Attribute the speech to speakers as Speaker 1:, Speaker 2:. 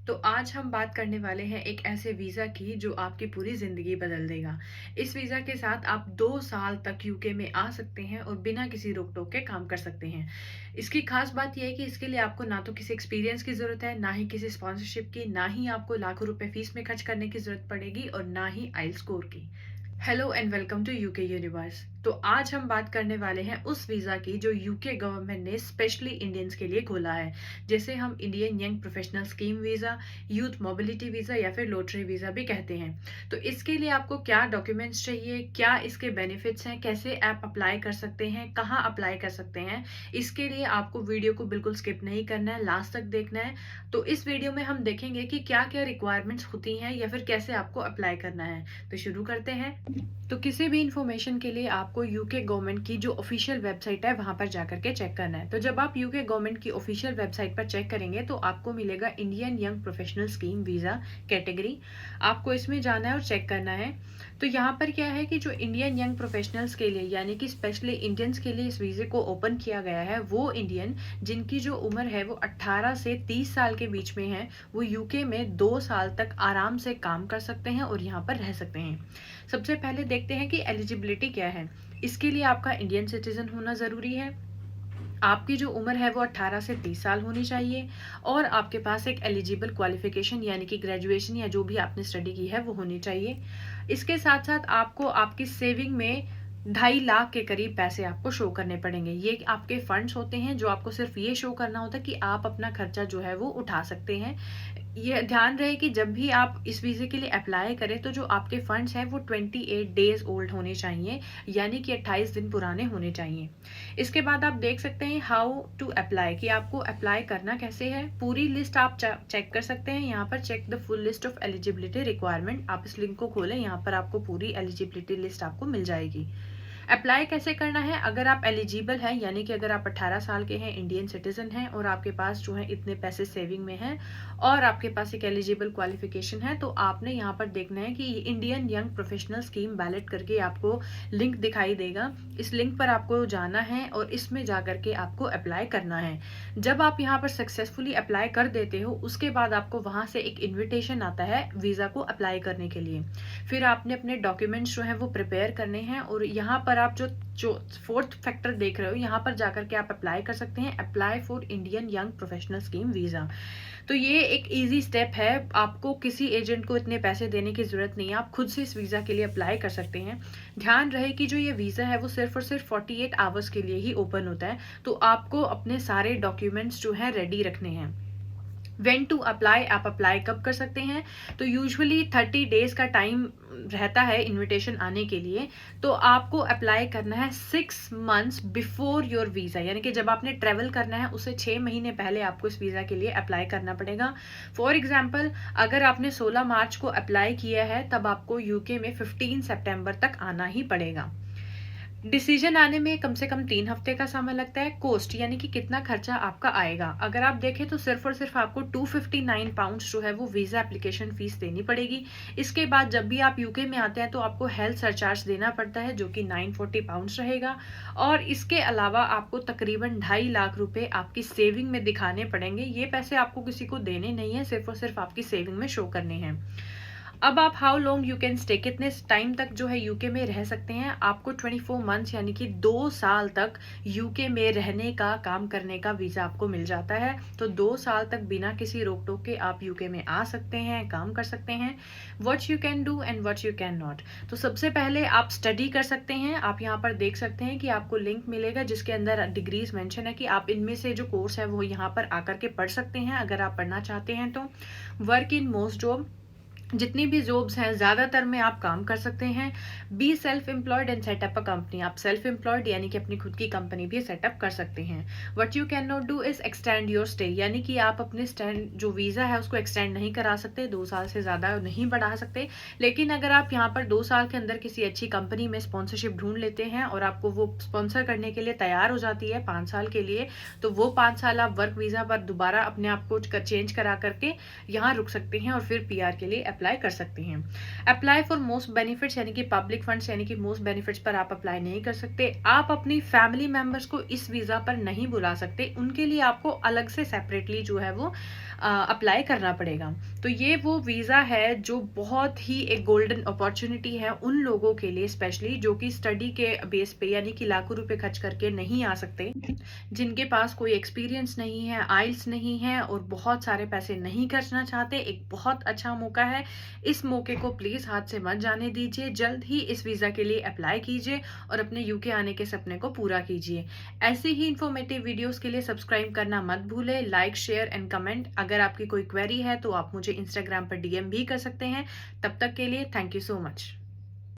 Speaker 1: तो आज हम बात करने वाले हैं एक ऐसे वीज़ा की जो आपकी पूरी ज़िंदगी बदल देगा। इस वीज़ा के साथ आप 2 साल तक यूके में आ सकते हैं और बिना किसी रोक-टोक के काम कर सकते हैं। इसकी ख़ास बात ये है कि इसके लिए आपको ना तो किसी एक्सपीरियंस की ज़रूरत है, ना ही किसी स्पॉन्सरशिप की, ना ही आपको लाखों रुपए फ़ीस में खर्च करने की ज़रूरत पड़ेगी और ना ही आइल्स स्कोर की। Hello and welcome to UK universe. तो आज हम बात करने वाले हैं उस वीज़ा की जो यूके गवर्नमेंट ने स्पेशली इंडियंस के लिए खोला है, जैसे हम Indian young professional scheme visa, youth mobility visa या फिर लॉटरी वीज़ा भी कहते हैं। तो इसके लिए आपको क्या डॉक्यूमेंट्स चाहिए, क्या इसके बेनिफिट्स हैं, कैसे ऐप अप्लाई कर सकते हैं, कहाँ अप्लाई कर सकते हैं, इसके लिए आपको वीडियो को बिल्कुल स्किप नहीं करना है, लास्ट तक देखना है। तो इस वीडियो में हम देखेंगे कि क्या क्या रिक्वायरमेंट्स होती हैं या फिर कैसे आपको अप्लाई करना है। तो शुरू करते हैं। तो किसी भी इंफॉर्मेशन के लिए आपको यूके गवर्नमेंट की जो ऑफिशियल वेबसाइट है वहां पर जाकर के चेक करना है। तो जब आप यूके गवर्नमेंट की ऑफिशियल वेबसाइट पर चेक करेंगे तो आपको मिलेगा Indian young professional scheme visa category. आपको इसमें जाना है और चेक करना है। तो यहाँ पर क्या है कि जो इंडियन यंग प्रोफेशनल्स के लिए यानी कि स्पेशली इंडियंस के लिए इस वीज़े को ओपन किया गया है, वो इंडियन जिनकी जो उम्र है वो 18 से 30 साल के बीच में है, वो यूके में 2 साल तक आराम से काम कर सकते हैं और यहाँ पर रह सकते हैं। सबसे पहले देखते हैं कि एलिजिबिलिटी क्या है। इसके लिए आपका इंडियन सिटीजन होना ज़रूरी है। आपकी जो उम्र है वो 18 से 30 साल होनी चाहिए और आपके पास एक एलिजिबल क्वालिफिकेशन यानी कि ग्रेजुएशन या जो भी आपने स्टडी की है वो होनी चाहिए। इसके साथ साथ आपको आपकी सेविंग में 2.5 लाख के करीब पैसे आपको शो करने पड़ेंगे। ये आपके फंड्स होते हैं जो आपको सिर्फ ये शो करना होता है कि आप अपना खर्चा जो है वो उठा सकते हैं। ये ध्यान रहे कि जब भी आप इस वीज़े के लिए अप्लाई करें तो जो आपके फंड्स हैं वो 28 डेज ओल्ड होने चाहिए, यानी कि 28 दिन पुराने होने चाहिए। इसके बाद आप देख सकते हैं हाउ टू अप्लाई, कि आपको अप्लाई करना कैसे है। पूरी लिस्ट आप चेक कर सकते हैं यहाँ पर, check the full list of eligibility requirement. आप इस लिंक को खोलें, यहाँ पर आपको पूरी एलिजिबिलिटी लिस्ट आपको मिल जाएगी। अप्लाई कैसे करना है? अगर आप एलिजिबल हैं यानी कि अगर आप 18 साल के हैं, इंडियन सिटीजन हैं और आपके पास जो है इतने पैसे सेविंग में हैं और आपके पास एक एलिजिबल क्वालिफिकेशन है, तो आपने यहाँ पर देखना है कि Indian young professional scheme ballot करके आपको लिंक दिखाई देगा। इस लिंक पर आपको जाना है और इसमें जा करके आपको अप्लाई करना है। जब आप यहाँ पर सक्सेसफुली अप्लाई कर देते हो उसके बाद आपको वहाँ से एक इन्विटेशन आता है वीज़ा को अप्लाई करने के लिए। फिर आपने अपने डॉक्यूमेंट्स जो है वो प्रिपेयर करने हैं और यहाँ पर आप जो जो फोर्थ फैक्टर देख रहे हो यहाँ पर जाकर के आप अप्लाई कर सकते हैं, apply for Indian young professional scheme visa. तो ये एक इजी स्टेप है, आपको किसी एजेंट को इतने पैसे देने की जरूरत नहीं है, आप खुद से इस वीज़ा के लिए अप्लाई कर सकते हैं। ध्यान रहे कि जो ये वीज़ा है वो सिर्फ और सिर्फ 48 आवर्स के लिए ही ओपन होता है, तो आपको अपने सारे डॉक्यूमेंट्स जो है रेडी रखने हैं। वेन टू अप्लाई, आप अप्लाई कब कर सकते हैं? तो यूजुअली 30 डेज का टाइम रहता है इनविटेशन आने के लिए। तो आपको अप्लाई करना है 6 मंथ्स बिफोर योर वीज़ा, यानी कि जब आपने ट्रेवल करना है उससे 6 महीने पहले आपको इस वीज़ा के लिए अप्लाई करना पड़ेगा। फॉर एग्जाम्पल, अगर आपने 16 मार्च को अप्लाई किया है तब आपको यूके में 15 सितंबर तक आना ही पड़ेगा। डिसीजन आने में कम से कम 3 हफ्ते का समय लगता है। कोस्ट यानी कि कितना खर्चा आपका आएगा, अगर आप देखें तो सिर्फ और सिर्फ आपको 259 पाउंड्स जो है वो वीज़ा एप्लीकेशन फीस देनी पड़ेगी। इसके बाद जब भी आप यूके में आते हैं तो आपको हेल्थ सरचार्ज देना पड़ता है जो कि 940 पाउंड्स रहेगा। और इसके अलावा आपको तकरीबन 2.5 लाख रुपए आपकी सेविंग में दिखाने पड़ेंगे। ये पैसे आपको किसी को देने नहीं है, सिर्फ और सिर्फ आपकी सेविंग में शो करने हैं। अब आप how long you can stay, कितने टाइम तक जो है यूके में रह सकते हैं? आपको 24 मंथ्स यानी कि 2 साल तक यूके में रहने का, काम करने का वीज़ा आपको मिल जाता है। तो 2 साल तक बिना किसी रोक टोक के आप यूके में आ सकते हैं, काम कर सकते हैं। What you can do and what you can not. तो सबसे पहले आप स्टडी कर सकते हैं। आप यहाँ पर देख सकते हैं कि आपको लिंक मिलेगा जिसके अंदर डिग्रीज मेंशन है कि आप इनमें से जो कोर्स है वो यहाँ पर आकर के पढ़ सकते हैं अगर आप पढ़ना चाहते हैं तो। वर्क इन मोस्ट जॉब, जितनी भी जॉब्स हैं ज़्यादातर में आप काम कर सकते हैं। Be self employed and setup a company, आप सेल्फ एम्प्लॉयड यानी कि अपनी खुद की कंपनी भी सेटअप कर सकते हैं। What you can not do is extend your stay, यानी कि आप अपने स्टैंड जो वीज़ा है उसको एक्सटेंड नहीं करा सकते, 2 साल से ज़्यादा नहीं बढ़ा सकते। लेकिन अगर आप यहाँ पर 2 साल के अंदर किसी अच्छी कंपनी में स्पॉन्सरशिप ढूंढ लेते हैं और आपको वो स्पॉन्सर करने के लिए तैयार हो जाती है 5 साल के लिए, तो वो 5 साल आप वर्क वीज़ा पर दोबारा अपने आप को चेंज करा करके यहाँ रुक सकते हैं और फिर पीआर के लिए अप्लाई कर सकते हैं। अप्लाई फॉर मोस्ट बेनिफिट्स यानी कि पब्लिक फंड्स यानी कि मोस्ट बेनिफिट्स पर आप अप्लाई नहीं कर सकते। आप अपनी फैमिली मेंबर्स को इस वीज़ा पर नहीं बुला सकते, उनके लिए आपको अलग से सेपरेटली जो है वो अप्लाई करना पड़ेगा। तो ये वो वीज़ा है जो बहुत ही एक गोल्डन अपॉर्चुनिटी है उन लोगों के लिए, स्पेशली जो कि स्टडी के बेस पे यानी कि लाखों रुपए खर्च करके नहीं आ सकते, जिनके पास कोई एक्सपीरियंस नहीं है, आइल्स नहीं है और बहुत सारे पैसे नहीं खर्चना चाहते। एक बहुत अच्छा मौका है, इस मौके को प्लीज़ हाथ से मत जाने दीजिए। जल्द ही इस वीज़ा के लिए अप्लाई कीजिए और अपने यूके आने के सपने को पूरा कीजिए। ऐसे ही इंफॉर्मेटिव वीडियोस के लिए सब्सक्राइब करना मत भूलें। Like, share and comment. अगर आपकी कोई क्वेरी है तो आप मुझे इंस्टाग्राम पर डीएम भी कर सकते हैं। तब तक के लिए थैंक यू सो मच।